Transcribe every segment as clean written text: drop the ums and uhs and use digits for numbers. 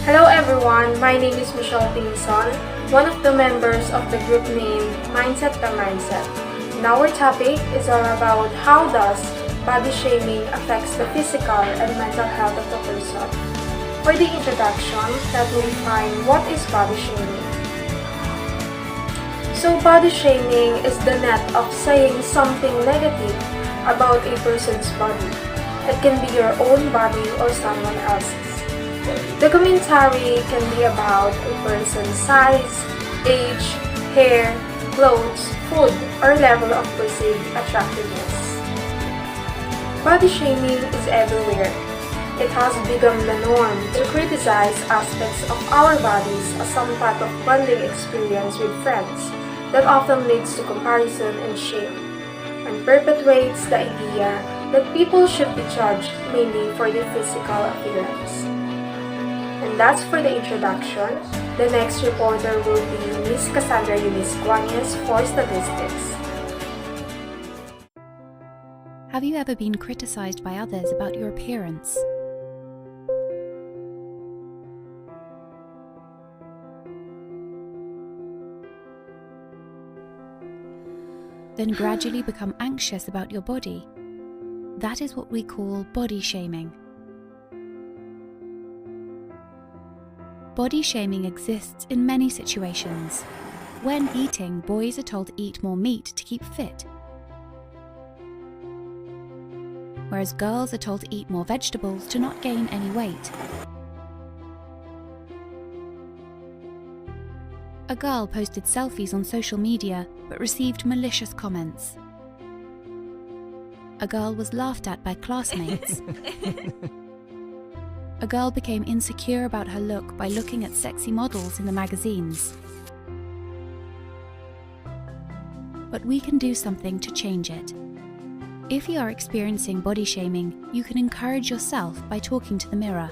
Hello everyone, my name is Michelle Pinson, one of the members of the group named Mindset the Mindset. And our topic is all about how does body shaming affects the physical and mental health of the person. For the introduction, let me define what is body shaming. So body shaming is the net of saying something negative about a person's body. It can be your own body or someone else's. The commentary can be about a person's size, age, hair, clothes, food, or level of perceived attractiveness. Body shaming is everywhere. It has become the norm to criticize aspects of our bodies as some type of bonding experience with friends that often leads to comparison and shame, and perpetuates the idea that people should be judged mainly for their physical appearance. And that's for the introduction. The next reporter will be Ms. Cassandra Eunice Guanyas for statistics. Have you ever been criticized by others about your appearance? Then gradually become anxious about your body? That is what we call body shaming. Body shaming exists in many situations. When eating, boys are told to eat more meat to keep fit, whereas girls are told to eat more vegetables to not gain any weight. A girl posted selfies on social media but received malicious comments. A girl was laughed at by classmates. A girl became insecure about her look by looking at sexy models in the magazines. But we can do something to change it. If you are experiencing body shaming, you can encourage yourself by talking to the mirror.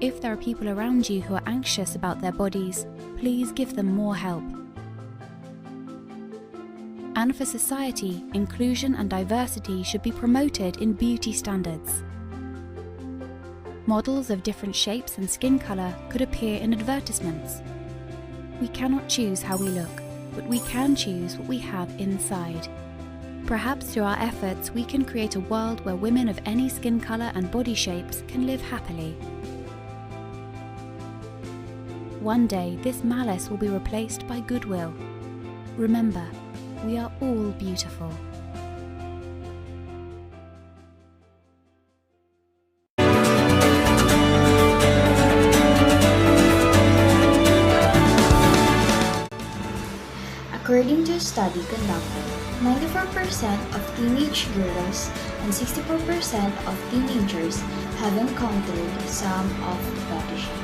If there are people around you who are anxious about their bodies, please give them more help. And for society, inclusion and diversity should be promoted in beauty standards. Models of different shapes and skin color could appear in advertisements. We cannot choose how we look, but we can choose what we have inside. Perhaps through our efforts, we can create a world where women of any skin color and body shapes can live happily. One day, this malice will be replaced by goodwill. Remember, we are all beautiful. According to a study conducted, 94% of teenage girls and 64% of teenagers have encountered some of body shaming.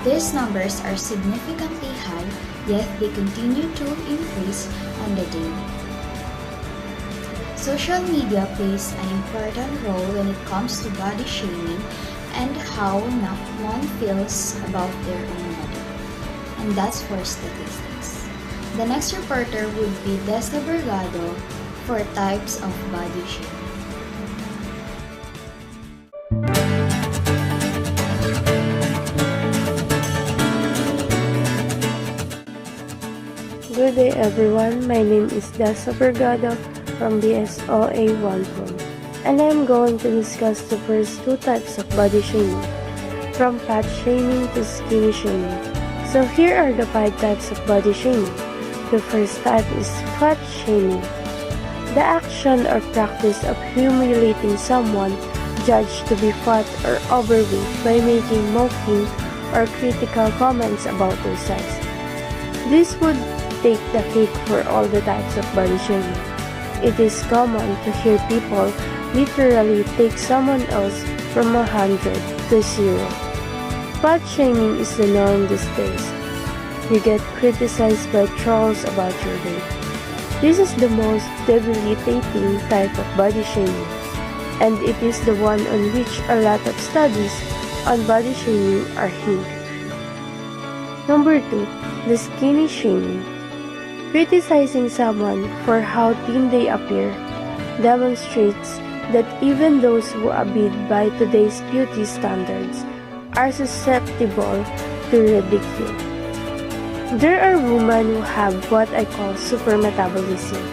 These numbers are significantly high, yet they continue to increase on the daily. Social media plays an important role when it comes to body shaming and how one feels about their own body. And that's for statistics. The next reporter would be Desta Bergado for types of body shaming. Good day everyone, my name is Dessa Bergado from BSOA 1 and I am going to discuss the first two types of body shaming, from fat shaming to skinny shaming. So here are the 5 types of body shaming. The first type is fat shaming. The action or practice of humiliating someone judged to be fat or overweight by making mocking or critical comments about their size. This would take the cake for all the types of body shaming. It is common to hear people literally take someone else from 100 to 0. Fat shaming is the norm these days. You get criticized by trolls about your weight. This is the most debilitating type of body shaming, and it is the one on which a lot of studies on body shaming are hinged. Number 2. The skinny shaming. Criticizing someone for how thin they appear demonstrates that even those who abide by today's beauty standards are susceptible to ridicule. There are women who have what I call super metabolism.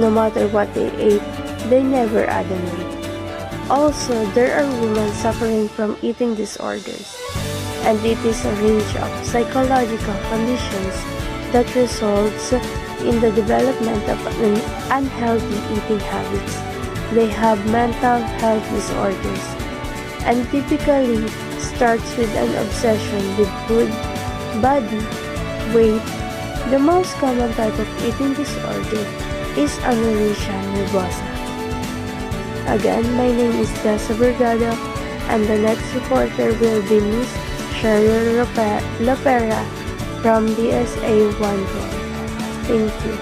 No matter what they ate, they never add on weight. Also, there are women suffering from eating disorders, and it is a range of psychological conditions that results in the development of unhealthy eating habits. They have mental health disorders, and typically starts with an obsession with food, body, weight. The most common type of eating disorder is anorexia nervosa. Again, my name is Dessa Vergado, and the next reporter will be Miss Cheryl Lopera from DSA 112. Thank you.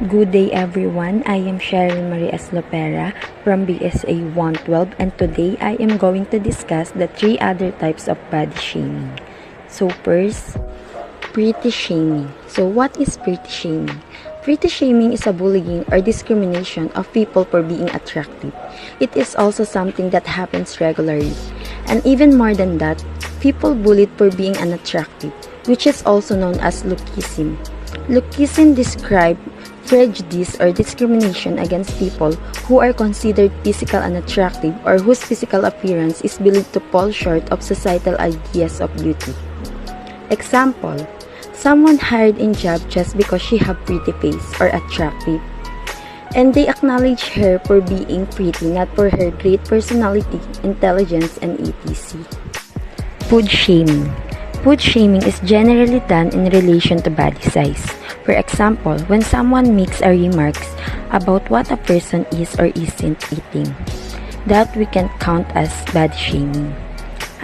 Good day everyone, I am Cheryl Marie S. Lopera from BSA 112 and today I am going to discuss the 3 other types of body shaming. So first, pretty shaming. So what is pretty shaming? Pretty shaming is a bullying or discrimination of people for being attractive. It is also something that happens regularly. And even more than that, people bullied for being unattractive, which is also known as lookism. Lookism describes prejudice or discrimination against people who are considered physical unattractive or whose physical appearance is believed to fall short of societal ideas of beauty. Example, someone hired in job just because she have pretty face or attractive, and they acknowledge her for being pretty, not for her great personality, intelligence, and etc. Food shaming. Food shaming is generally done in relation to body size. For example, when someone makes a remarks about what a person is or isn't eating, that we can count as body shaming.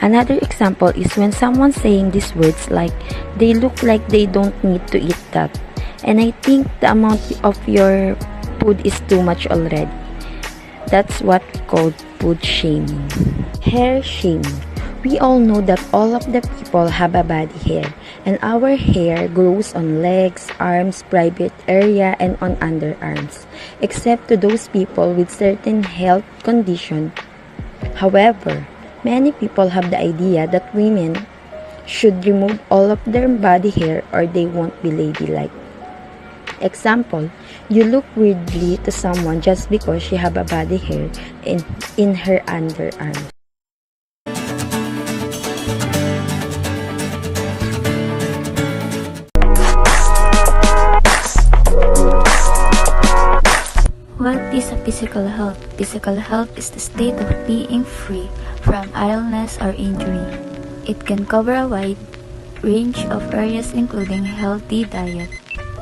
Another example is when someone saying these words like, they look like they don't need to eat that, and I think the amount of your food is too much already. That's what we call food shaming. Hair shaming. We all know that all of the people have a body hair, and our hair grows on legs, arms, private area, and on underarms, except to those people with certain health condition. However, many people have the idea that women should remove all of their body hair or they won't be ladylike. Example, you look weirdly to someone just because she have a body hair in her underarms. What is a physical health? Physical health is the state of being free from illness or injury. It can cover a wide range of areas including healthy diet,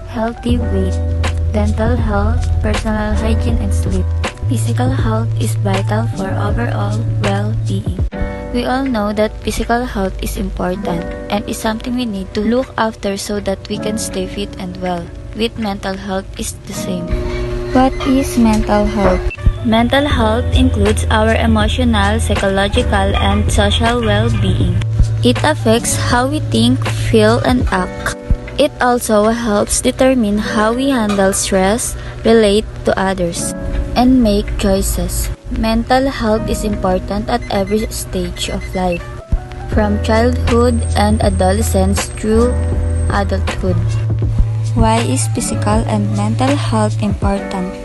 healthy weight, dental health, personal hygiene, and sleep. Physical health is vital for overall well-being. We all know that physical health is important and is something we need to look after so that we can stay fit and well. With mental health is the same. What is mental health? Mental health includes our emotional, psychological, and social well-being. It affects how we think, feel, and act. It also helps determine how we handle stress, relate to others, and make choices. Mental health is important at every stage of life, from childhood and adolescence through adulthood. Why is physical and mental health important?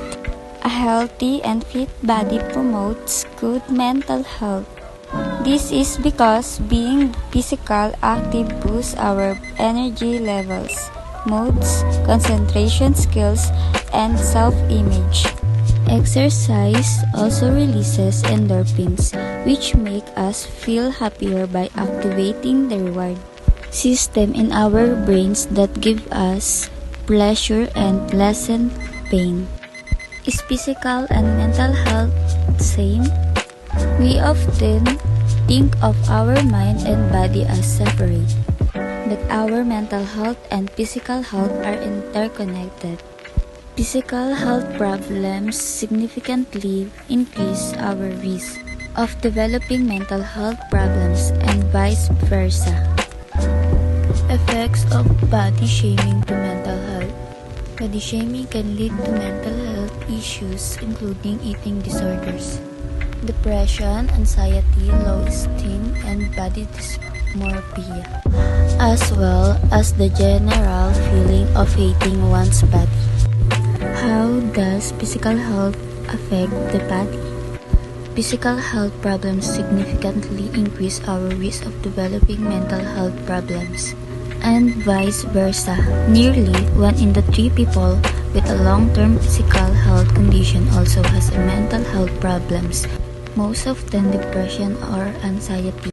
A healthy and fit body promotes good mental health. This is because being physical active boosts our energy levels, moods, concentration skills, and self-image. Exercise also releases endorphins, which make us feel happier by activating the reward system in our brains that give us pleasure and pleasant pain. Is physical and mental health same? We often think of our mind and body as separate, but our mental health and physical health are interconnected. Physical health problems significantly increase our risk of developing mental health problems and vice versa. Effects of body shaming to mental health. Body shaming can lead to mental health issues including eating disorders, depression, anxiety, low esteem, and body dysmorphia, as well as the general feeling of hating one's body. How does physical health affect the body? Physical health problems significantly increase our risk of developing mental health problems, and vice versa. Nearly 1 in 3 people with a long-term physical health condition also has a mental health problems, most often depression or anxiety.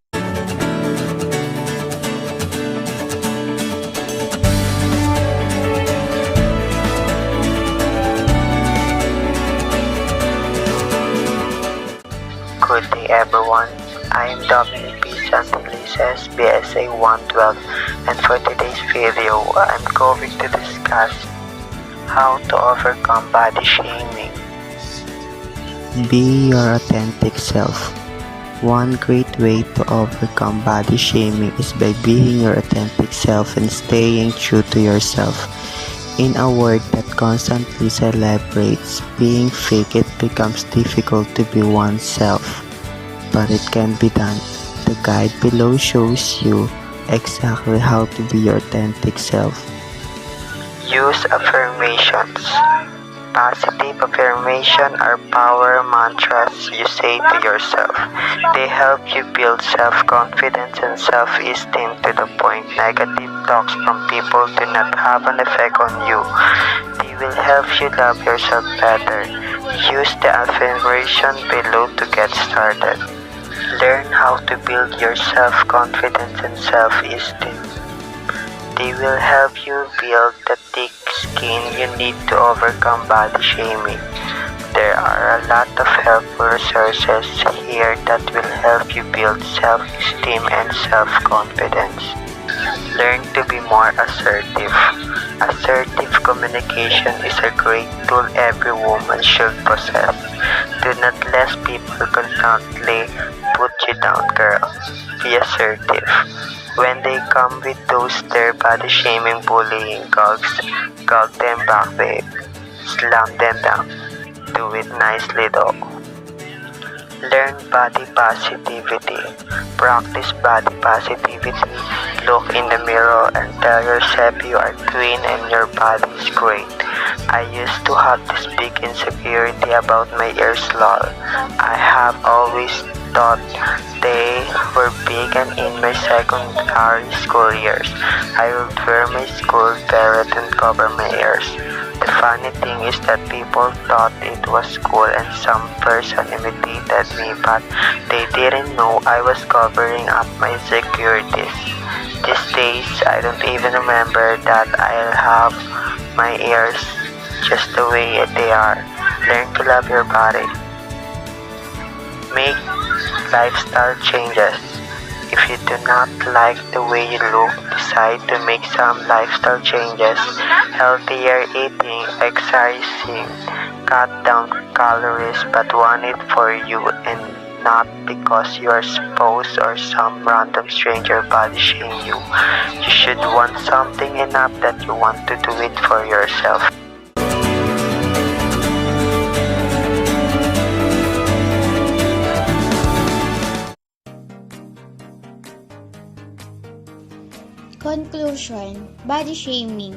Good day everyone, I am Dominic P. Santelices, BSA 112, and for today's video, I'm going to discuss how to overcome body shaming. Be your authentic self. One great way to overcome body shaming is by being your authentic self and staying true to yourself. In a world that constantly celebrates being fake, it becomes difficult to be oneself. But it can be done. The guide below shows you exactly how to be your authentic self. Use affirmations. Positive affirmation are power mantras you say to yourself. They help you build self-confidence and self-esteem to the point negative talks from people do not have an effect on you. They will help you love yourself better. Use the affirmation below to get started. Learn how to build your self-confidence and self-esteem. They will help you build the thick skin you need to overcome body shaming. There are a lot of helpful resources here that will help you build self-esteem and self-confidence. Learn to be more assertive. Assertive communication is a great tool every woman should possess. Do not let people constantly put you down, girl. Be assertive. When they come with those their body shaming, bullying gogs, gog them back, babe. Slam them down. Do it nicely though. Learn body positivity. Practice body positivity. Look in the mirror and tell yourself you are queen and your body is great. I used to have this big insecurity about my ears, lol. I have always thought they were big, and in my secondary school years, I would wear my school beret and cover my ears. The funny thing is that people thought it was cool and some person imitated me, but they didn't know I was covering up my insecurities. These days, I don't even remember that I'll have my ears just the way they are. Learn to love your body. Make lifestyle changes. If you do not like the way you look, decide to make some lifestyle changes. Healthier eating, exercising, cut down calories, but want it for you and not because you are supposed or some random stranger body shame you. You should want something enough that you want to do it for yourself. Conclusion: body shaming.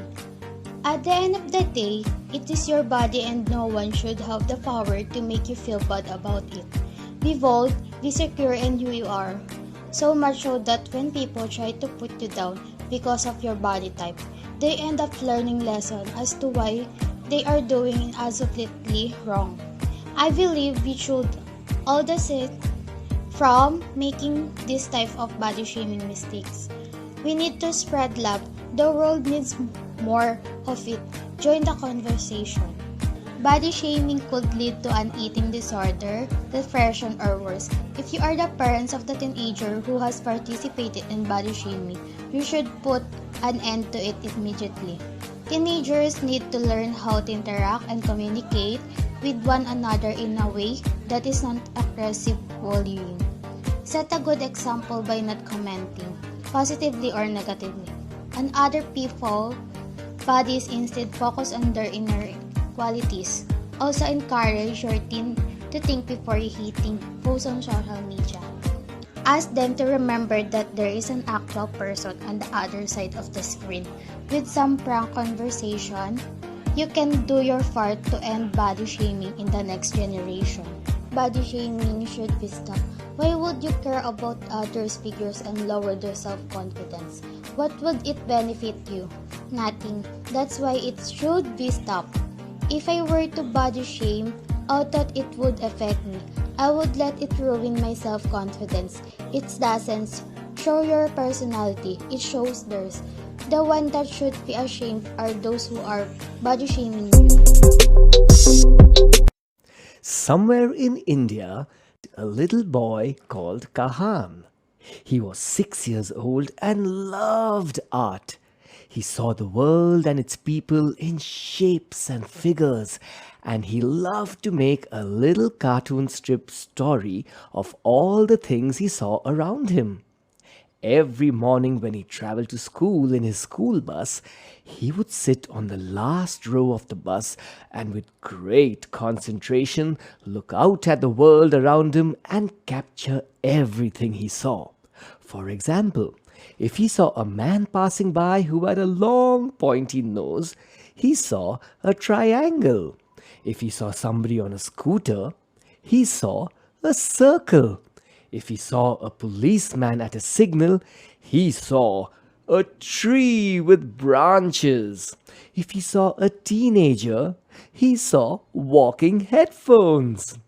At the end of the day, it is your body and no one should have the power to make you feel bad about it. Be bold, be secure in who you are. So much so that when people try to put you down because of your body type, they end up learning lesson as to why they are doing absolutely wrong. I believe we should all desist from making this type of body shaming mistakes. We need to spread love. The world needs more of it. Join the conversation. Body shaming could lead to an eating disorder, depression, or worse. If you are the parents of the teenager who has participated in body shaming, you should put an end to it immediately. Teenagers need to learn how to interact and communicate with one another in a way that is not aggressive bullying. Set a good example by not commenting, positively or negatively. and other people bodies instead focus on their inner qualities. Also encourage your teen to think before you hitting post on social media. Ask them to remember that there is an actual person on the other side of the screen. With some prank conversation, you can do your part to end body shaming in the next generation. Body shaming should be stopped. Why would you care about others' figures and lower their self-confidence? What would it benefit you? Nothing. That's why it should be stopped. If I were to body shame, I thought it would affect me. I would let it ruin my self-confidence. It doesn't show your personality, it shows theirs. The one that should be ashamed are those who are body shaming you. Somewhere in India, a little boy called Kahan. He was 6 years old and loved art. He saw the world and its people in shapes and figures, and he loved to make a little cartoon strip story of all the things he saw around him. Every morning when he traveled to school in his school bus, he would sit on the last row of the bus and with great concentration look out at the world around him and capture everything he saw. For example, if he saw a man passing by who had a long pointy nose, he saw a triangle. If he saw somebody on a scooter, he saw a circle. If he saw a policeman at a signal, he saw a tree with branches. If he saw a teenager, he saw walking headphones.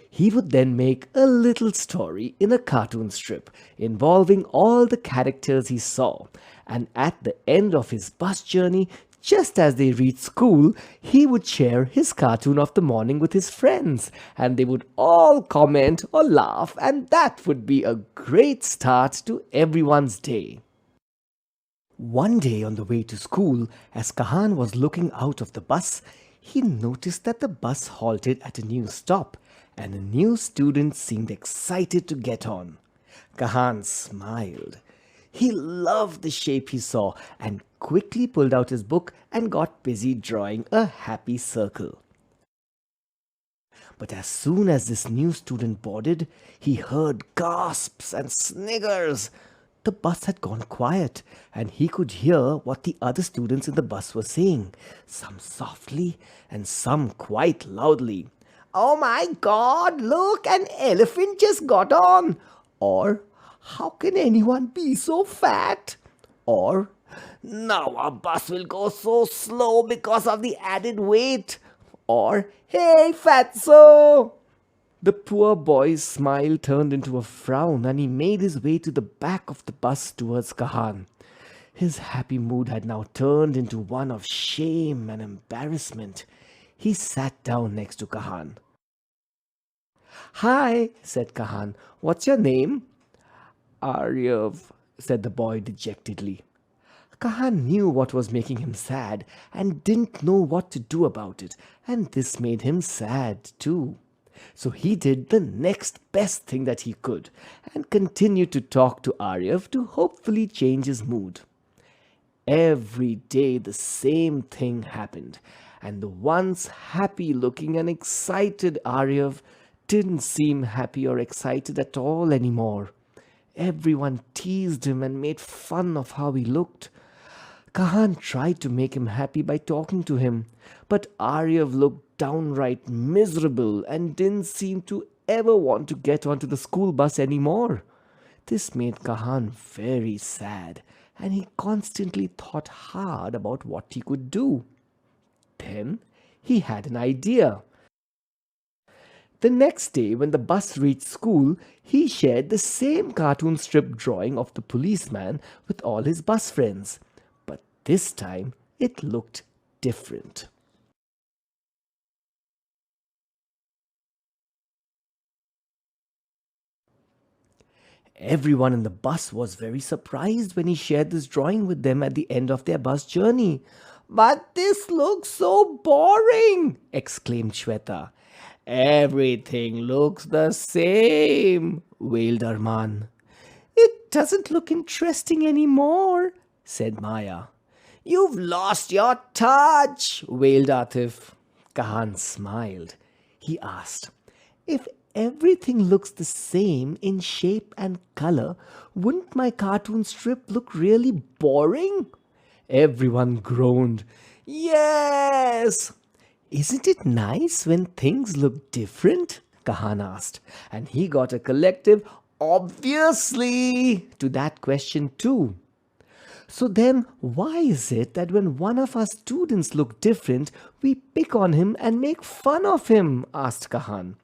He would then make a little story in a cartoon strip involving all the characters he saw, and at the end of his bus journey, just as they reached school, he would share his cartoon of the morning with his friends, and they would all comment or laugh, and that would be a great start to everyone's day. One day on the way to school, as Kahan was looking out of the bus, he noticed that the bus halted at a new stop, and a new student seemed excited to get on. Kahan smiled. He loved the shape he saw and quickly pulled out his book and got busy drawing a happy circle. But as soon as this new student boarded, he heard gasps and sniggers. The bus had gone quiet, and he could hear what the other students in the bus were saying, some softly and some quite loudly. "Oh my God, look, an elephant just got on!" Or, "How can anyone be so fat?" Or, "Now our bus will go so slow because of the added weight." Or, "Hey, fatso!" The poor boy's smile turned into a frown, and he made his way to the back of the bus towards Kahan. His happy mood had now turned into one of shame and embarrassment. He sat down next to Kahan. "Hi," said Kahan. "What's your name?" "Aryav," said the boy dejectedly. Kahan knew what was making him sad and didn't know what to do about it, and this made him sad too. So he did the next best thing that he could and continued to talk to Aryav to hopefully change his mood. Every day the same thing happened, and the once happy-looking and excited Aryav didn't seem happy or excited at all anymore. Everyone teased him and made fun of how he looked. Kahan tried to make him happy by talking to him, but Aryav looked downright miserable and didn't seem to ever want to get onto the school bus anymore. This made Kahan very sad, and he constantly thought hard about what he could do. Then he had an idea. The next day, when the bus reached school, he shared the same cartoon strip drawing of the policeman with all his bus friends. But this time, it looked different. Everyone in the bus was very surprised when he shared this drawing with them at the end of their bus journey. "But this looks so boring!" exclaimed Shweta. "Everything looks the same," wailed Arman. "It doesn't look interesting anymore," said Maya. You've lost your touch, wailed Atif. Kahan smiled. He asked, if everything looks the same in shape and color, wouldn't my cartoon strip look really boring? Everyone groaned. Yes! Isn't it nice when things look different? Kahan asked. And he got a collective obviously to that question too. So then, why is it that when one of our students look different, we pick on him and make fun of him? Asked Kahan.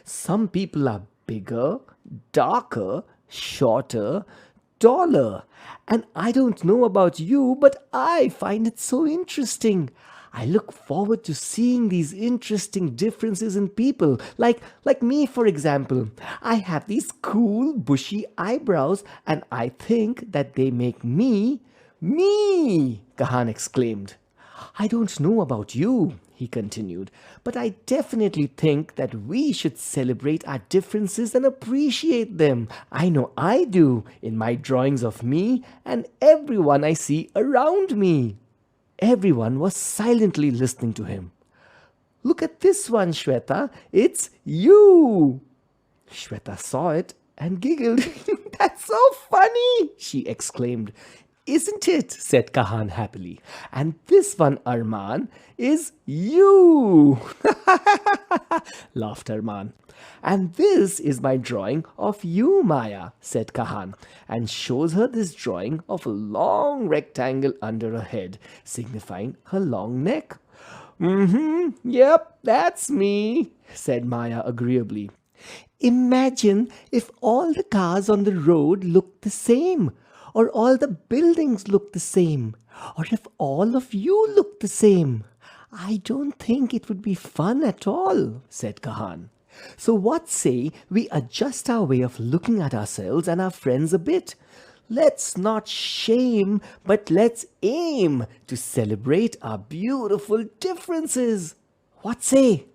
Some people are bigger, darker, shorter, taller. And I don't know about you, but I find it so interesting. I look forward to seeing these interesting differences in people. Like me, for example. I have these cool, bushy eyebrows, and I think that they make me, Kahan exclaimed. I don't know about you, he continued, but I definitely think that we should celebrate our differences and appreciate them. I know I do in my drawings of me and everyone I see around me. Everyone was silently listening to him. Look at this one, Shweta. It's you. Shweta saw it and giggled. That's so funny, she exclaimed. Isn't it? Said Kahan happily. And this one, Arman, is you. Laughed Arman. And this is my drawing of you, Maya, said Kahan, and shows her this drawing of a long rectangle under her head, signifying her long neck. Yep, that's me, said Maya agreeably. Imagine if all the cars on the road looked the same, or all the buildings looked the same, or if all of you looked the same. I don't think it would be fun at all, said Kahan. So what say we adjust our way of looking at ourselves and our friends a bit? Let's not shame, but let's aim to celebrate our beautiful differences. What say?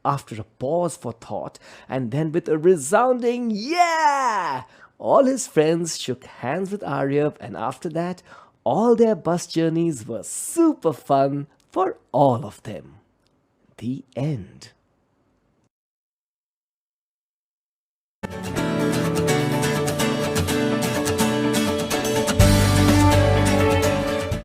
After a pause for thought, and then with a resounding yeah, all his friends shook hands with Aryab, and after that, all their bus journeys were super fun for all of them. The end.